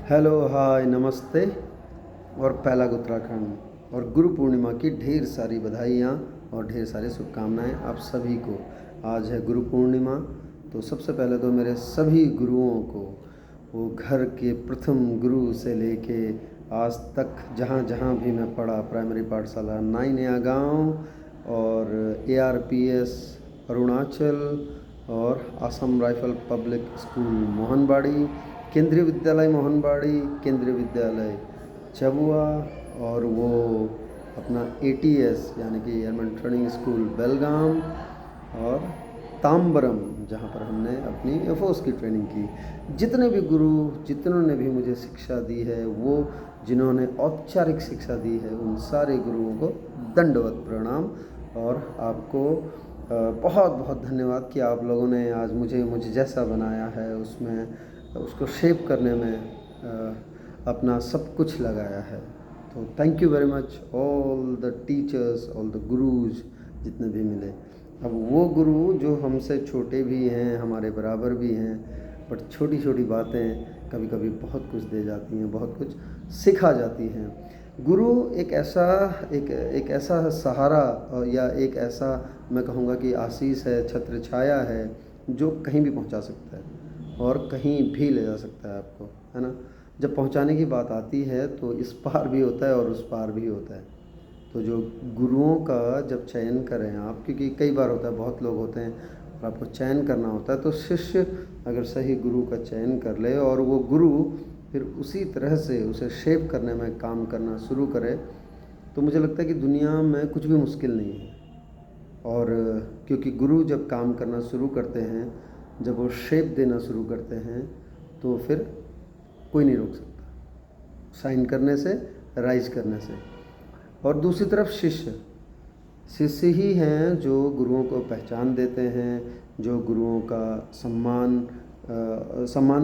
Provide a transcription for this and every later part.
Hello, हाय, नमस्ते और पहला उत्तराखंड और गुरु पूर्णिमा की ढेर सारी बधाइयाँ और ढेर सारी शुभकामनाएं आप सभी को। आज है गुरु पूर्णिमा। तो सबसे पहले तो मेरे सभी गुरुओं को, वो घर के प्रथम गुरु से लेके आज तक जहाँ जहाँ भी मैं पढ़ा, प्राइमरी पाठशाला 9 नया गाँव और ARPS अरुणाचल और Assam rifle public school Mohanbari, केंद्रीय विद्यालय मोहनबाड़ी, केंद्रीय विद्यालय चबुआ और वो अपना ATS यानी कि एयरमैन ट्रेनिंग स्कूल बेलगाम और ताम्बरम, जहाँ पर हमने अपनी एफओस की ट्रेनिंग की। जितने भी गुरु, जितनों भी मुझे शिक्षा दी है, वो जिन्होंने औपचारिक शिक्षा दी है, उन सारे गुरुओं को दंडवत प्रणाम। और आपको बहुत बहुत धन्यवाद कि आप लोगों ने आज मुझे जैसा बनाया है उसमें उसको शेप करने में अपना सब कुछ लगाया है। तो thank you very much all the teachers, all the gurus जितने भी मिले। अब वो गुरु जो हमसे छोटे भी हैं, हमारे बराबर भी हैं, बट छोटी छोटी बातें कभी कभी बहुत कुछ दे जाती हैं, बहुत कुछ सिखा जाती हैं। गुरु एक ऐसा सहारा या एक ऐसा, मैं कहूँगा कि आशीष है, छत्र छाया है, जो कहीं भी पहुँचा सकता है और कहीं भी ले जा सकता है आपको, है ना। जब पहुँचाने की बात आती है तो इस पार भी होता है और उस पार भी होता है। तो जो गुरुओं का जब चयन करें आप, क्योंकि कई बार होता है, बहुत लोग होते हैं और आपको चयन करना होता है, तो शिष्य अगर सही गुरु का चयन कर ले और वो गुरु फिर उसी तरह से उसे शेप करने में काम करना शुरू करे, तो मुझे लगता है कि दुनिया में कुछ भी मुश्किल नहीं है। और क्योंकि गुरु जब काम करना शुरू करते हैं, जब वो शेप देना शुरू करते हैं, तो फिर कोई नहीं रोक सकता शाइन करने से, राइज करने से। और दूसरी तरफ शिष्य ही हैं जो गुरुओं को पहचान देते हैं, जो गुरुओं का सम्मान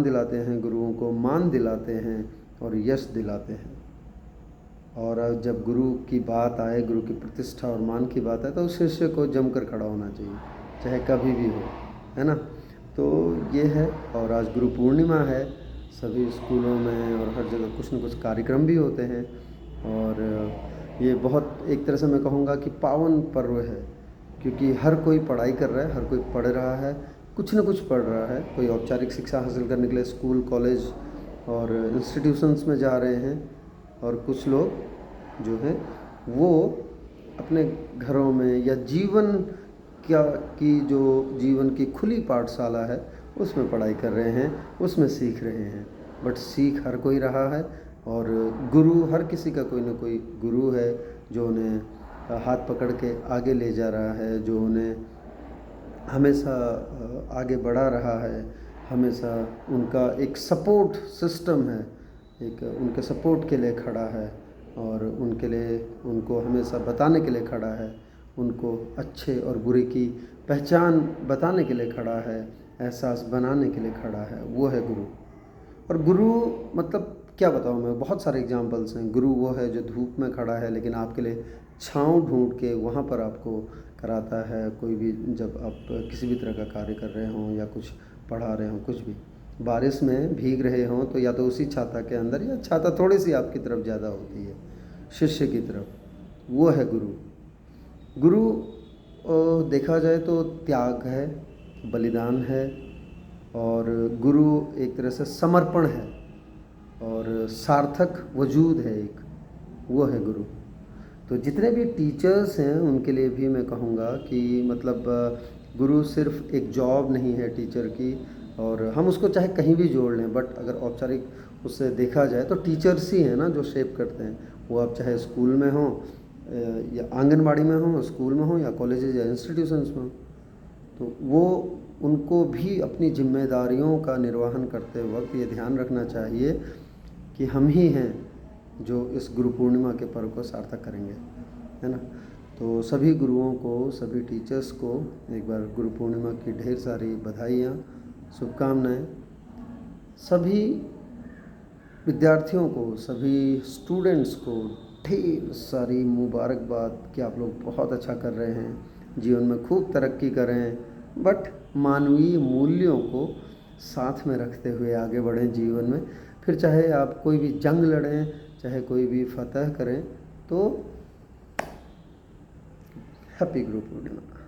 दिलाते हैं, गुरुओं को मान दिलाते हैं और यश दिलाते हैं। और जब गुरु की बात आए, गुरु की प्रतिष्ठा और मान की बात आए, तो उस शिष्य को जमकर खड़ा होना चाहिए, चाहे कभी भी हो, है ना। तो ये है। और आज गुरु पूर्णिमा है। सभी स्कूलों में और हर जगह कुछ न कुछ कार्यक्रम भी होते हैं और ये बहुत, एक तरह से मैं कहूँगा कि पावन पर्व है, क्योंकि हर कोई पढ़ाई कर रहा है, हर कोई पढ़ रहा है, कुछ न कुछ पढ़ रहा है। कोई औपचारिक शिक्षा हासिल करने के लिए स्कूल, कॉलेज और इंस्टीट्यूशंस में जा रहे हैं, और कुछ लोग जो हैं वो अपने घरों में या जीवन की खुली पाठशाला है उसमें पढ़ाई कर रहे हैं, उसमें सीख रहे हैं। बट सीख हर कोई रहा है और गुरु, हर किसी का कोई ना कोई गुरु है जो उन्हें हाथ पकड़ के आगे ले जा रहा है, जो उन्हें हमेशा आगे बढ़ा रहा है, हमेशा उनका एक सपोर्ट सिस्टम है, एक उनके सपोर्ट के लिए खड़ा है और उनके लिए, उनको हमेशा बताने के लिए खड़ा है, उनको अच्छे और बुरे की पहचान बताने के लिए खड़ा है, एहसास बनाने के लिए खड़ा है। वो है गुरु। और गुरु मतलब क्या बताऊँ मैं, बहुत सारे एग्जांपल्स हैं। गुरु वो है जो धूप में खड़ा है लेकिन आपके लिए छाँव ढूंढ के वहाँ पर आपको कराता है। कोई भी, जब आप किसी भी तरह का कार्य कर रहे हों या कुछ पढ़ा रहे हों, कुछ भी, बारिश में भीग रहे हों, तो या तो उसी छाता के अंदर, या छाता थोड़ी सी आपकी तरफ ज़्यादा होती है, शिष्य की तरफ, वो है गुरु। गुरु देखा जाए तो त्याग है, बलिदान है, और गुरु एक तरह से समर्पण है और सार्थक वजूद है एक, वो है गुरु। तो जितने भी टीचर्स हैं उनके लिए भी मैं कहूँगा कि मतलब गुरु सिर्फ एक जॉब नहीं है टीचर की, और हम उसको चाहे कहीं भी जोड़ लें, बट अगर औपचारिक उससे देखा जाए तो टीचर्स ही हैं ना जो शेप करते हैं। वो आप चाहे स्कूल में हों या आंगनबाड़ी में हों, स्कूल में हों, या कॉलेजेस या इंस्टीट्यूशंस में हों, तो वो, उनको भी अपनी जिम्मेदारियों का निर्वहन करते वक्त ये ध्यान रखना चाहिए कि हम ही हैं जो इस गुरु पूर्णिमा के पर्व को सार्थक करेंगे, है ना। तो सभी गुरुओं को, सभी टीचर्स को एक बार गुरु पूर्णिमा की ढेर सारी बधाइयाँ, शुभकामनाएं। सभी विद्यार्थियों को, सभी स्टूडेंट्स को ढेर सारी मुबारकबाद कि आप लोग बहुत अच्छा कर रहे हैं, जीवन में खूब तरक्की करें, बट मानवीय मूल्यों को साथ में रखते हुए आगे बढ़ें जीवन में। फिर फिर चाहे आप कोई भी जंग लड़ें, चाहे कोई भी फतह करें, तो हैप्पी गुरु पूर्णिमा।